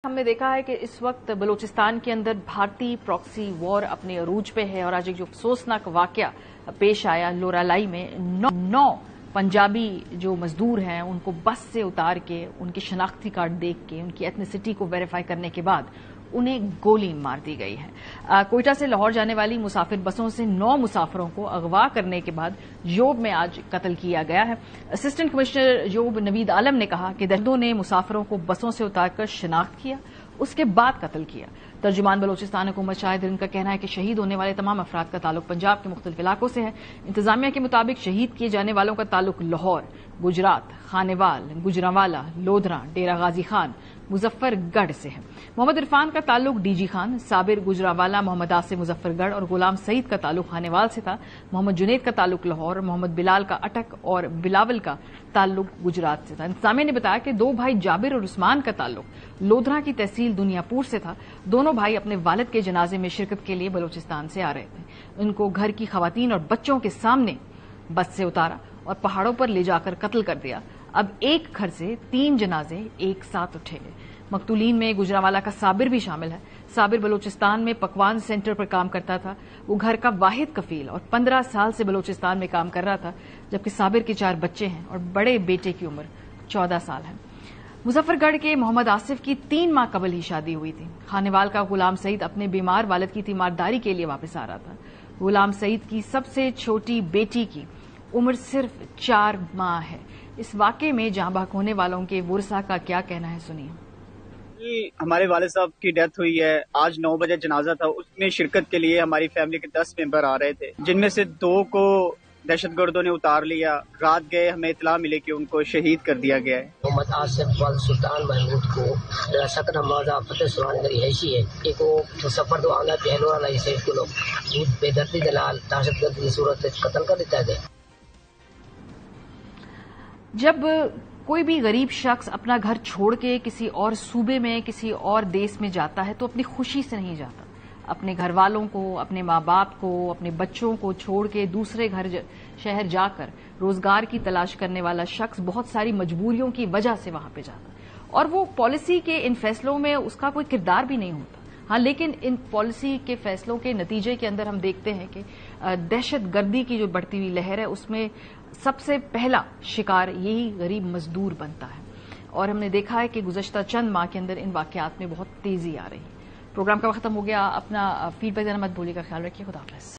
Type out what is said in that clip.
हमने देखा है कि इस वक्त बलूचिस्तान के अंदर भारतीय प्रॉक्सी वॉर अपने अरूज पे है और आज एक जो अफसोसनाक वाकया पेश आया लोरालाई में नौ पंजाबी जो मजदूर हैं उनको बस से उतार के उनके शनाख्ती कार्ड देख के उनकी एथनिसिटी को वेरीफाई करने के बाद उन्हें गोली मार दी गई है। कोयटा से लाहौर जाने वाली मुसाफिर बसों से 9 मुसाफिरों को अगवा करने के बाद योब में आज कत्ल किया गया है। असिस्टेंट कमिश्नर योब नवीद आलम ने कहा कि दर्दों ने मुसाफिरों को बसों से उतारकर शिनाख्त किया, उसके बाद कत्ल किया। तर्जुमान बलोचिस्तान हुकूमत शाहिद इनका कहना है कि शहीद होने वाले तमाम अफराद का ताल्लुक पंजाब के मुख्तलिफ इलाकों से है। इंतजामिया के मुताबिक शहीद किए जाने वालों का ताल्लुक लाहौर, गुजरात, खानेवाल, गुजरांवाला, लोधरा, डेरा गाजी खान, मुजफ्फरगढ़ से है। मोहम्मद इरफान का ताल्लुक डीजी खान, साबिर गुजरांवाला, मोहम्मद आसिफ मुजफ्फरगढ़ और गुलाम सईद का ताल्लुक खानेवाल से था। मोहम्मद जुनेद का ताल्लुक लाहौर, मोहम्मद बिलाल का अटक और बिलावल का ताल्लुक गुजरात से था। इंतजामिया ने बताया कि 2 भाई जाबिर और उस्मान का ताल्लुक लोधरा की तहसील दुनियापुर से था। दोनों भाई अपने वालिद के जनाजे में शिरकत के लिए बलूचिस्तान से आ रहे थे। उनको घर की खवातीन और बच्चों के सामने बस से उतारा और पहाड़ों पर ले जाकर कत्ल कर दिया। अब एक घर से 3 जनाजे एक साथ उठे। मकतूलीन में गुजरांवाला का साबिर भी शामिल है। साबिर बलूचिस्तान में पकवान सेंटर पर काम करता था। वो घर का वाहिद कफील और 15 साल से बलूचिस्तान में काम कर रहा था, जबकि साबिर के 4 बच्चे हैं और बड़े बेटे की उम्र 14 साल है। मुजफ्फरगढ़ के मोहम्मद आसिफ की 3 माह कबल ही शादी हुई थी। खानेवाल का गुलाम सईद अपने बीमार वालिद की तीमारदारी के लिए वापस आ रहा था। गुलाम सईद की सबसे छोटी बेटी की उम्र सिर्फ 4 माह है। इस वाकये में जाँ बहक होने वालों के वुरसा का क्या कहना है, सुनिए। हमारे वालिद साहब की डेथ हुई है। आज 9 बजे जनाजा था। उसमें शिरकत के लिए हमारी फैमिली के 10 मेंबर आ रहे थे, जिनमें से 2 को दहशतगर्दों ने उतार लिया। रात गए हमें इतला मिले कि उनको शहीद कर दिया गया है। मोहम्मद आसिफ वाल सुल्तान महमूद को सकरा मौजा फतेह सुल्तान गरी हैशी है कि को सफर दो आला पहलो वाला इसे को लोग बेदर्दी दलाल दहशतगर्द की सूरत में कत्ल कर देता गया। जब कोई भी गरीब शख्स अपना घर छोड़ के किसी और सूबे में, किसी और देश में जाता है तो अपनी खुशी से नहीं जाता। अपने घर वालों को, अपने माँ बाप को, अपने बच्चों को छोड़ के दूसरे शहर जाकर रोजगार की तलाश करने वाला शख्स बहुत सारी मजबूरियों की वजह से वहां पे जाता है और वो पॉलिसी के इन फैसलों में उसका कोई किरदार भी नहीं होता। हाँ, लेकिन इन पॉलिसी के फैसलों के नतीजे के अंदर हम देखते हैं कि दहशतगर्दी की जो बढ़ती हुई लहर है उसमें सबसे पहला शिकार यही गरीब मजदूर बनता है और हमने देखा है कि गुज़श्ता चंद माह के अंदर इन वाकयात में बहुत तेजी आ रही है। प्रोग्राम का वक्त खत्म हो गया। अपना फीडबैक देना मत भूलिएगा। ख्याल रखिए। खुदा हाफ़िज़।